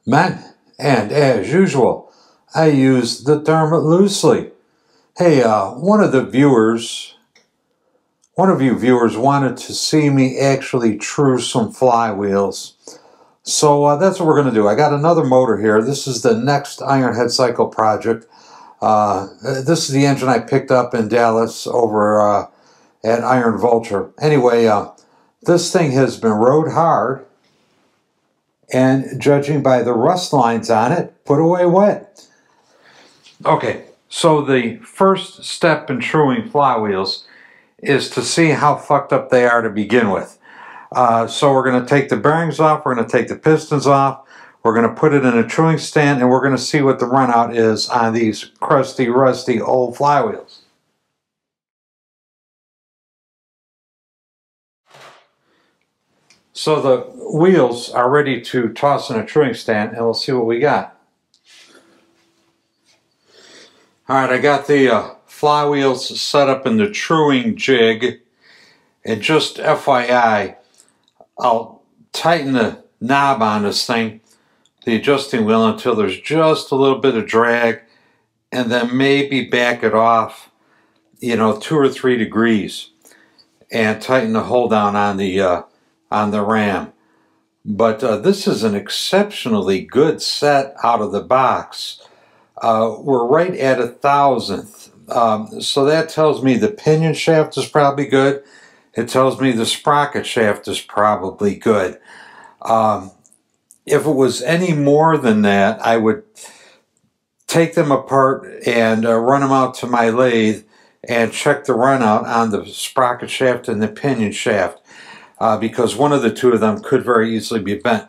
Men, and as usual, I use the term loosely. Hey, one of you viewers wanted to see me actually true some flywheels. So that's what we're going to do. I got another motor here. This is the next IronHeadCycle project. This is the engine I picked up in Dallas over at Iron Vulture. Anyway, this thing has been rode hard, and judging by the rust lines on it, put away wet. Okay, so the first step in truing flywheels is to see how fucked up they are to begin with. So we're going to take the bearings off, we're going to take the pistons off, we're going to put it in a truing stand, and we're going to see what the runout is on these crusty, rusty old flywheels. So the wheels are ready to toss in a truing stand, and we'll see what we got. Alright, I got the flywheels set up in the truing jig, and just FYI, I'll tighten the knob on this thing, the adjusting wheel, until there's just a little bit of drag, and then maybe back it off, 2 or 3 degrees, and tighten the hold down on the ram. But this is an exceptionally good set out of the box. We're right at 1,000th. So that tells me the pinion shaft is probably good. It tells me the sprocket shaft is probably good. If it was any more than that, I would take them apart and run them out to my lathe and check the runout on the sprocket shaft and the pinion shaft, because one of the two of them could very easily be bent.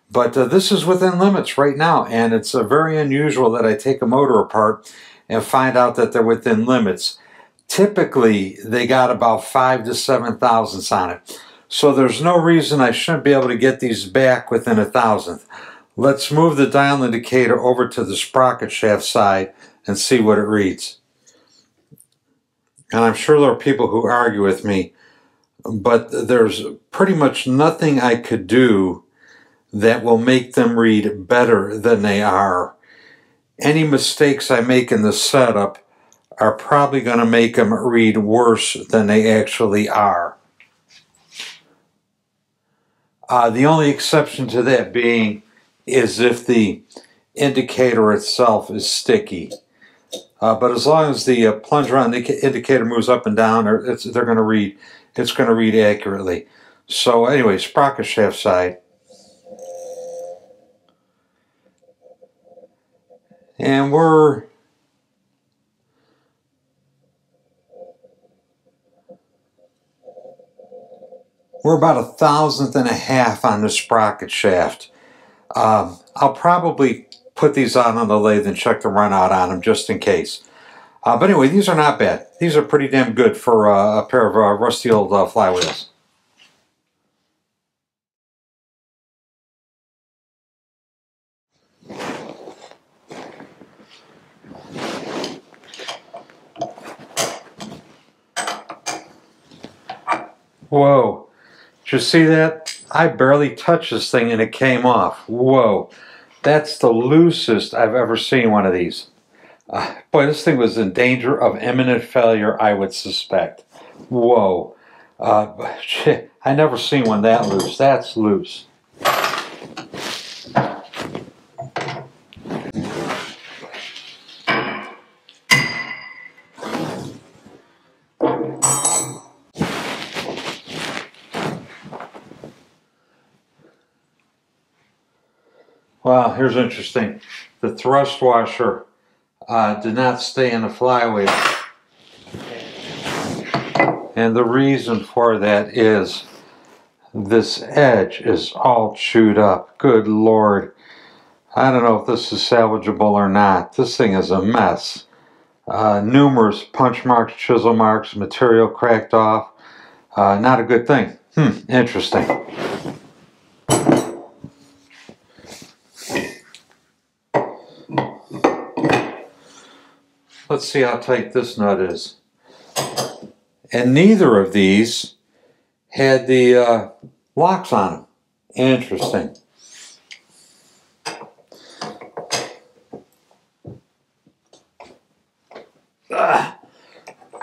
But this is within limits right now, and it's very unusual that I take a motor apart and find out that they're within limits. Typically, they got about 5 to 7 thousandths on it. So there's no reason I shouldn't be able to get these back within 1,000th. Let's move the dial indicator over to the sprocket shaft side and see what it reads. And I'm sure there are people who argue with me, but there's pretty much nothing I could do that will make them read better than they are. Any mistakes I make in the setup are probably going to make them read worse than they actually are. The only exception to that being is if the indicator itself is sticky. But as long as the plunger on the indicator moves up and down, it's going to read accurately. So anyway, sprocket shaft side. And we're about 1,000th and a half on the sprocket shaft. I'll probably put these on the lathe and check the runout on them just in case. But anyway, these are not bad. These are pretty damn good for a pair of rusty old flywheels. Whoa. Did you see that? I barely touched this thing and it came off. Whoa. That's the loosest I've ever seen one of these. Boy, this thing was in danger of imminent failure, I would suspect. Whoa. Shit, I never seen one that loose. That's loose. Wow, here's interesting. The thrust washer did not stay in the flywheel. And the reason for that is this edge is all chewed up. Good Lord. I don't know if this is salvageable or not. This thing is a mess. Numerous punch marks, chisel marks, material cracked off. Not a good thing. Interesting. Let's see how tight this nut is. And neither of these had the locks on them. Interesting.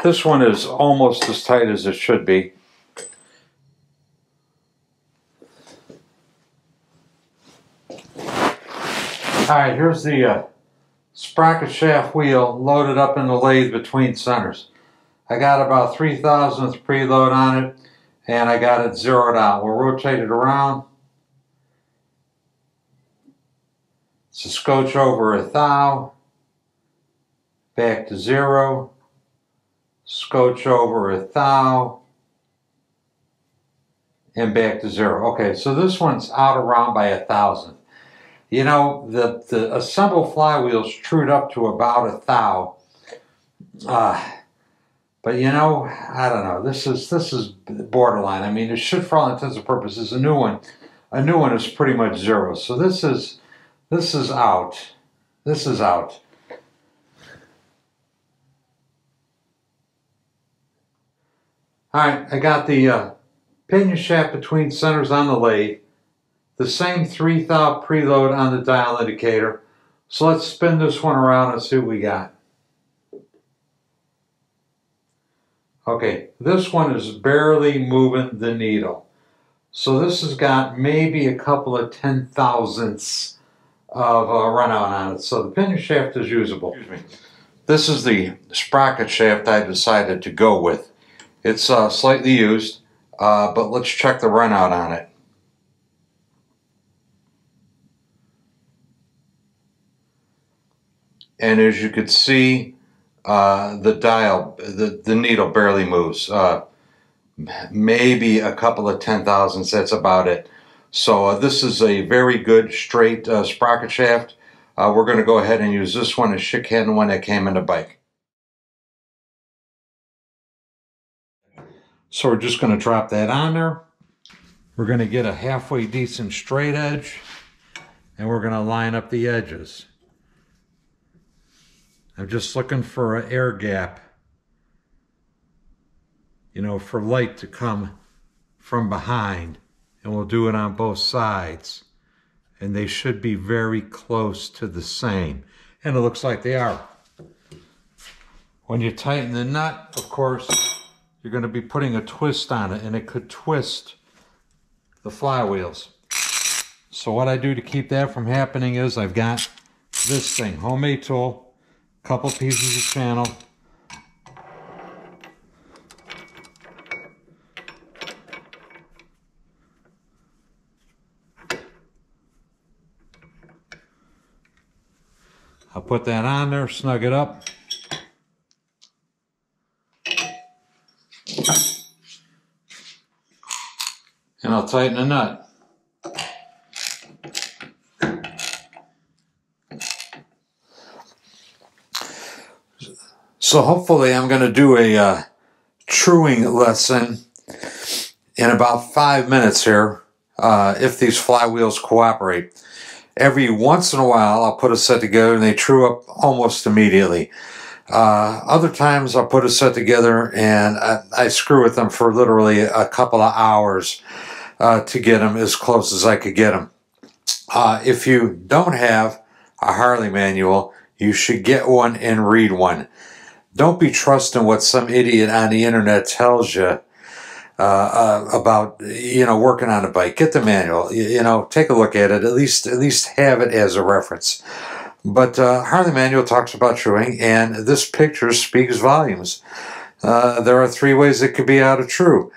This one is almost as tight as it should be. Alright, here's the sprocket shaft wheel loaded up in the lathe between centers. I got about 3/1000th preload on it, and I got it zeroed out. We'll rotate it around. It's a scotch over a thou, back to 0, scotch over a thou, and back to 0. Okay, so this one's out around by 1/1000th. You know, the assembled flywheel's trued up to about a thou. But you know, I don't know. This is borderline. I mean, it should, for all intents and purposes, a new one is pretty much 0. So this is out. This is out. All right, I got the pinion shaft between centers on the lathe. The same 3 thou preload on the dial indicator. So let's spin this one around and see what we got. Okay, this one is barely moving the needle. So this has got maybe a couple of 10/1000ths of run out on it. So the pinion shaft is usable. This is the sprocket shaft I decided to go with. It's slightly used, but let's check the run out on it. And as you could see, the dial, the needle barely moves. Maybe a couple of 10/1000ths, that's about it. So this is a very good straight sprocket shaft. We're going to go ahead and use this one, a Chicken one that came in the bike. So we're just going to drop that on there. We're going to get a halfway decent straight edge, and we're going to line up the edges. I'm just looking for an air gap, you know, for light to come from behind, and we'll do it on both sides. And they should be very close to the same. And it looks like they are. When you tighten the nut, of course, you're going to be putting a twist on it, and it could twist the flywheels. So what I do to keep that from happening is I've got this thing, homemade tool, couple pieces of channel, I'll put that on there, snug it up. And I'll tighten the nut. So hopefully I'm going to do a truing lesson in about 5 minutes here, if these flywheels cooperate. Every once in a while I'll put a set together and they true up almost immediately. Other times I'll put a set together and I screw with them for literally a couple of hours to get them as close as I could get them. If you don't have a Harley manual, you should get one and read one. Don't be trusting what some idiot on the internet tells you about, you know, working on a bike. Get the manual, you know, take a look at it, at least have it as a reference. But Harley manual talks about truing, and this picture speaks volumes. There are 3 ways it could be out of true.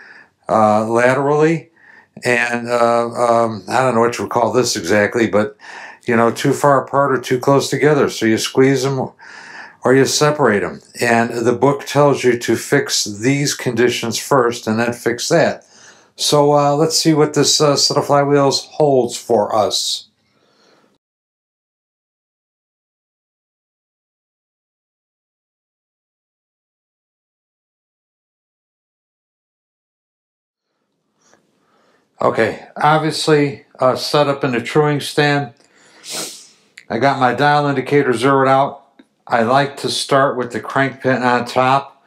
Laterally, and I don't know what you would call this exactly, but, you know, too far apart or too close together. So you squeeze them or you separate them. And the book tells you to fix these conditions first and then fix that. So let's see what this set of flywheels holds for us. Okay, obviously set up in the truing stand. I got my dial indicator zeroed out. I like to start with the crank pin on top.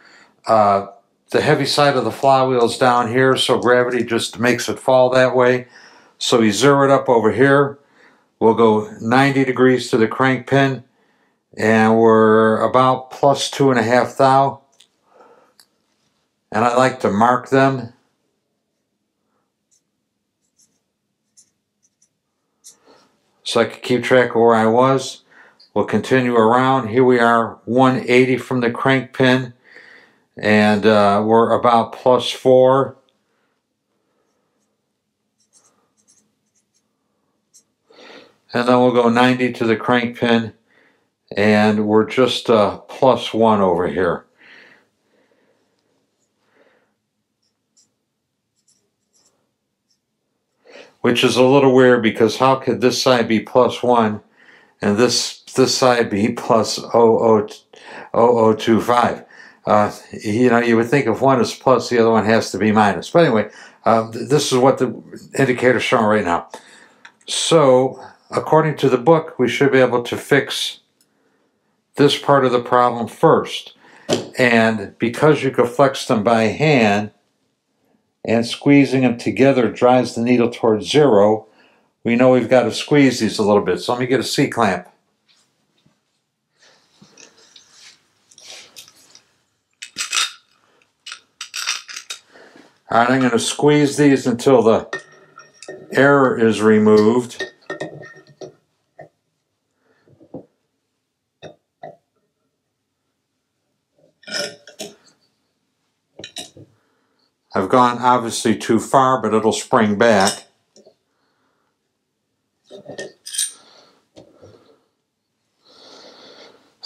The heavy side of the flywheel is down here, so gravity just makes it fall that way. So we zero it up over here. We'll go 90 degrees to the crank pin, and we're about plus 2.5 thou. And I like to mark them. So I can keep track of where I was. We'll continue around. Here we are, 180 from the crank pin, and we're about plus 4. And then we'll go 90 to the crank pin, and we're just plus 1 over here. Which is a little weird, because how could this side be plus 1 and this side be plus 0.0025? You know, you would think if one is plus, the other one has to be minus. But anyway, this is what the indicator is showing right now. So, according to the book, we should be able to fix this part of the problem first. And because you can flex them by hand, and squeezing them together drives the needle towards 0, we know we've got to squeeze these a little bit. So let me get a C-clamp. All right, I'm going to squeeze these until the air is removed. I've gone obviously too far, but it'll spring back.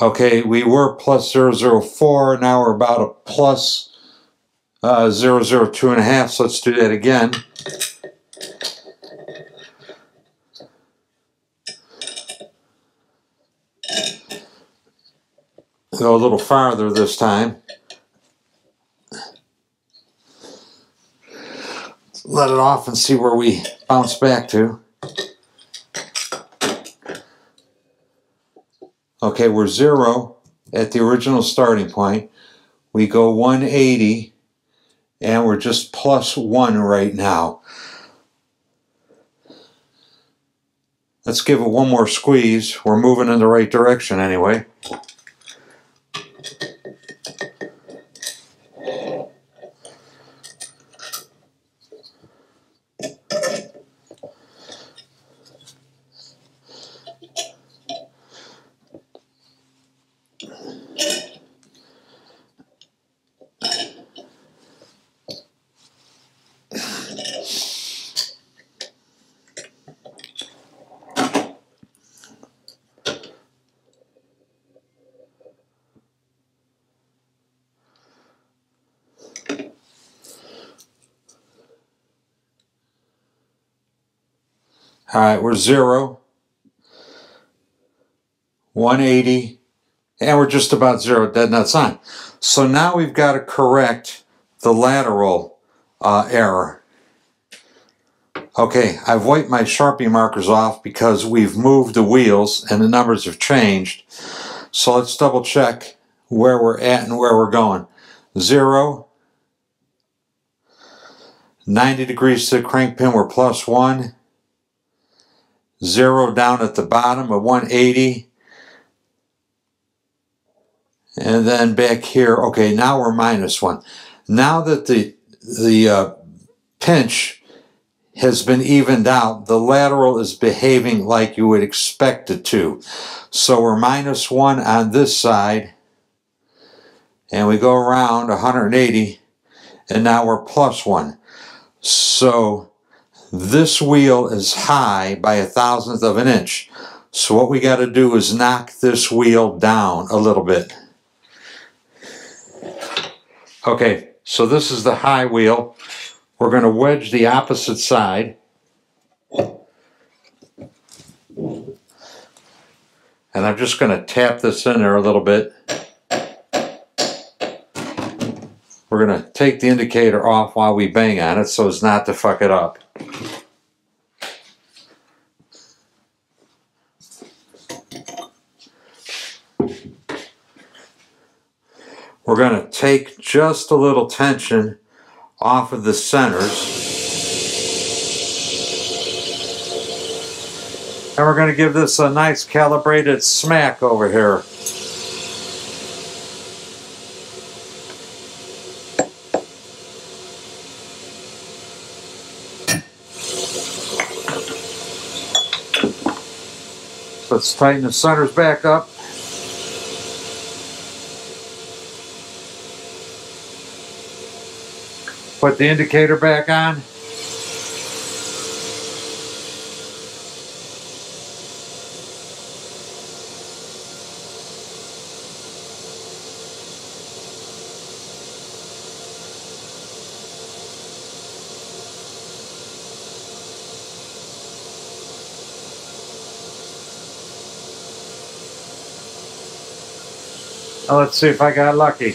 Okay, we were plus 0.004, now we're about a plus 0.025, so let's do that again. Go a little farther this time. Let it off and see where we bounce back to. Okay, we're 0 at the original starting point. We go 180, and we're just plus 1 right now. Let's give it one more squeeze. We're moving in the right direction anyway. All right, we're 0, 180, and we're just about 0 dead nuts on. So now we've got to correct the lateral error. Okay, I've wiped my Sharpie markers off because we've moved the wheels and the numbers have changed. So let's double check where we're at and where we're going. 0, 90 degrees to the crank pin, we're plus 1. 0 down at the bottom of 180. And then back here, okay, now we're minus 1. Now that the pinch has been evened out, the lateral is behaving like you would expect it to. So we're minus 1 on this side, and we go around 180, and now we're plus 1. So this wheel is high by 1/1000th of an inch. So what we got to do is knock this wheel down a little bit. Okay, so this is the high wheel. We're going to wedge the opposite side. And I'm just going to tap this in there a little bit. We're going to take the indicator off while we bang on it so as not to fuck it up. We're going to take just a little tension off of the centers. And we're going to give this a nice calibrated smack over here. Let's tighten the centers back up. Put the indicator back on. Now let's see if I got lucky.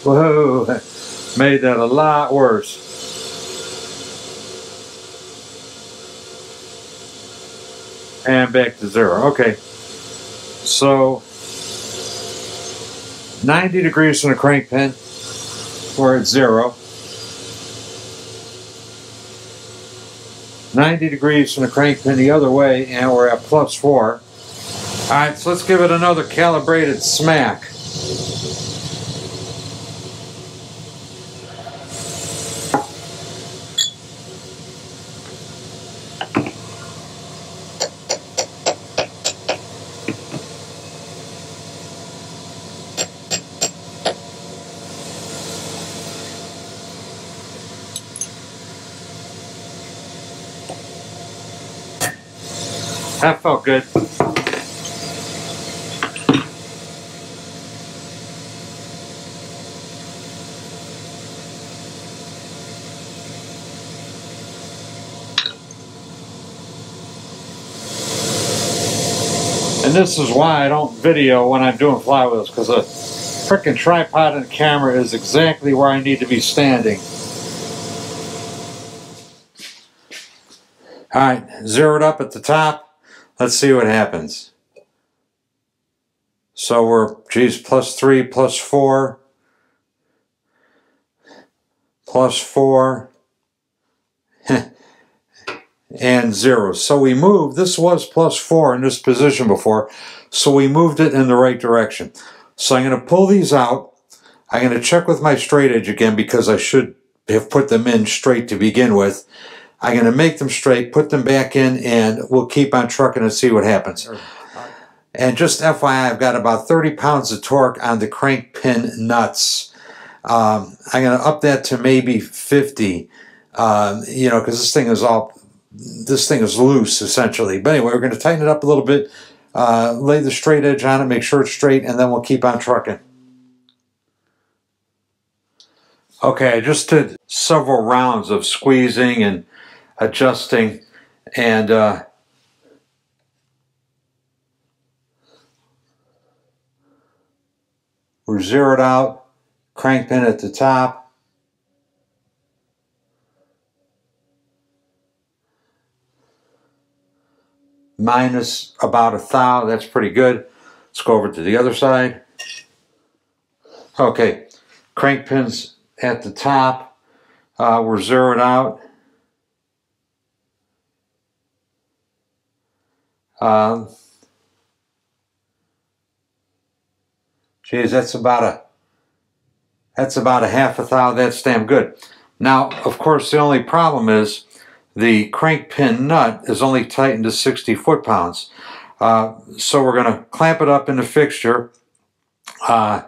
Whoa, made that a lot worse. And back to 0. Okay. So 90 degrees from the crank pin. We're at 0. 90 degrees from the crank pin the other way, and we're at +4. Alright, so let's give it another calibrated smack. That felt good. And this is why I don't video when I'm doing flywheels, because the frickin' tripod and camera is exactly where I need to be standing. Alright, zeroed up at the top. Let's see what happens. So we're, geez, +3, +4, +4, and 0. So we moved, this was +4 in this position before, so we moved it in the right direction. So I'm going to pull these out. I'm going to check with my straight edge again because I should have put them in straight to begin with. I'm going to make them straight, put them back in, and we'll keep on trucking and see what happens. And just FYI, I've got about 30 pounds of torque on the crank pin nuts. I'm going to up that to maybe 50, you know, because this thing is loose, essentially. But anyway, we're going to tighten it up a little bit, lay the straight edge on it, make sure it's straight, and then we'll keep on trucking. Okay, I just did several rounds of squeezing and adjusting, and we're zeroed out, crank pin at the top, minus about 1 thou, that's pretty good. Let's go over to the other side. Okay, crank pins at the top, we're zeroed out. Geez, that's about a ½ thou. That's damn good. Now, of course, the only problem is the crank pin nut is only tightened to 60 foot-pounds. So we're going to clamp it up in the fixture. I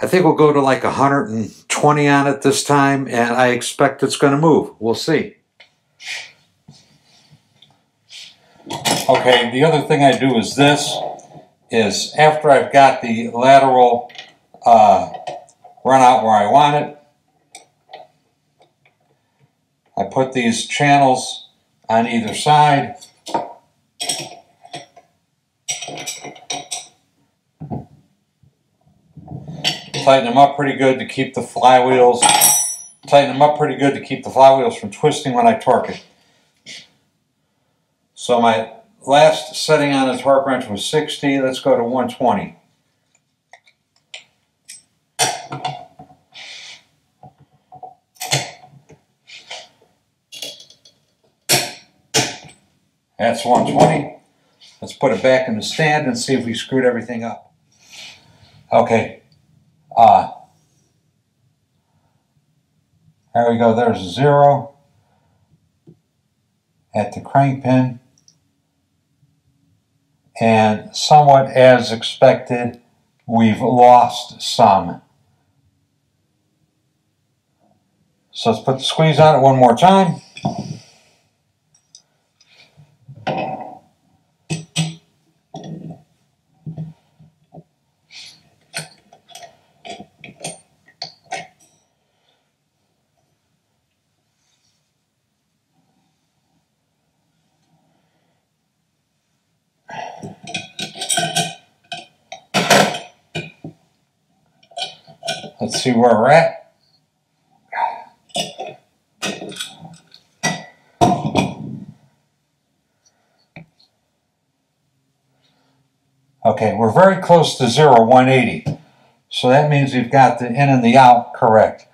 think we'll go to like 120 on it this time, and I expect it's going to move. We'll see. Okay, the other thing I do is this, is after I've got the lateral run out where I want it, I put these channels on either side, Tighten them up pretty good to keep the flywheels. Tighten them up pretty good to keep the flywheels from twisting when I torque it. So my last setting on the torque wrench was 60. Let's go to 120. That's 120. Let's put it back in the stand and see if we screwed everything up. Okay. There we go. There's a 0 at the crank pin. And somewhat as expected, we've lost some. So let's put the squeeze on it one more time. Let's see where we're at. Okay, we're very close to 0, 180. So that means we've got the in and the out correct.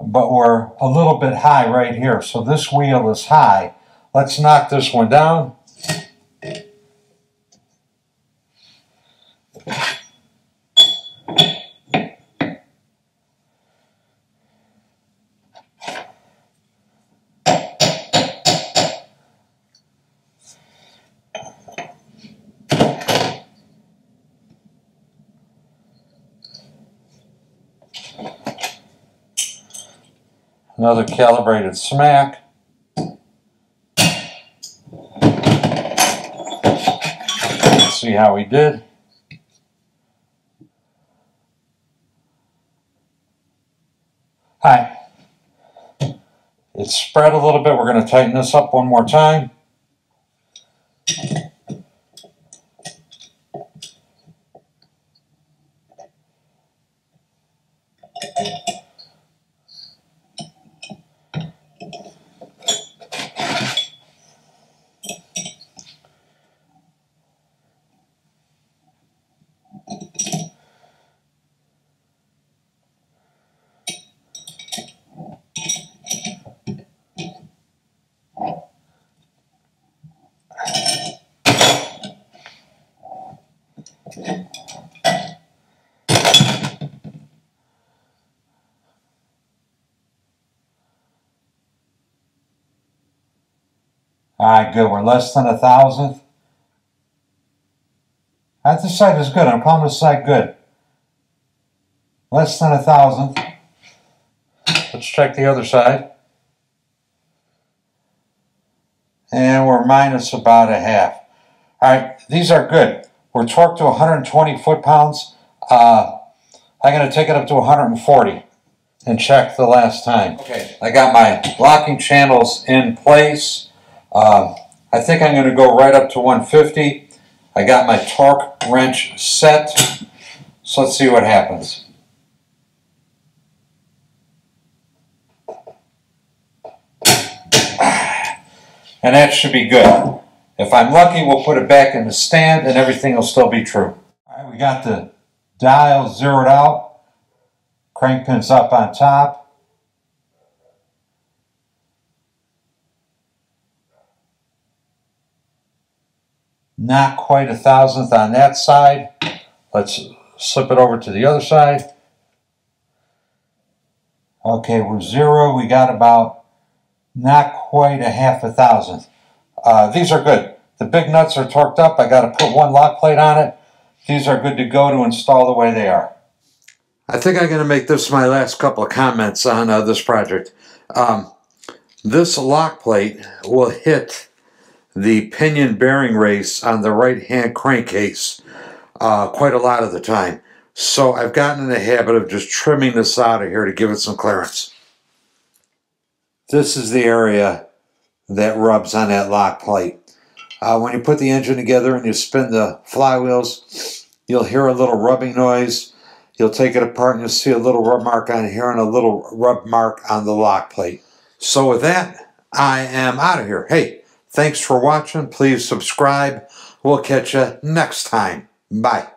But we're a little bit high right here. So this wheel is high. Let's knock this one down. Another calibrated smack. Let's see how we did. Hi. It's spread a little bit. We're going to tighten this up one more time. Alright, good. We're less than 1,000th. This side is good. I'm calling this side good. Less than 1,000th. Let's check the other side. And we're minus about a half. Alright, these are good. We're torqued to 120 foot-pounds. I'm going to take it up to 140 and check the last time. Okay, I got my locking channels in place. I think I'm going to go right up to 150. I got my torque wrench set. So let's see what happens. And that should be good. If I'm lucky, we'll put it back in the stand and everything will still be true. All right, we got the dial zeroed out. Crank pins up on top. Not quite 1,000th on that side. Let's slip it over to the other side. Okay, we're 0. We got about not quite a half 1,000th. These are good. The big nuts are torqued up. I got to put one lock plate on it. These are good to go to install the way they are. I think I'm going to make this my last couple of comments on this project. This lock plate will hit the pinion bearing race on the right hand crankcase quite a lot of the time. So I've gotten in the habit of just trimming this out of here to give it some clearance. This is the area that rubs on that lock plate. When you put the engine together and you spin the flywheels, you'll hear a little rubbing noise. You'll take it apart and you'll see a little rub mark on here and a little rub mark on the lock plate. So with that, I am out of here. Hey, thanks for watching. Please subscribe. We'll catch you next time. Bye.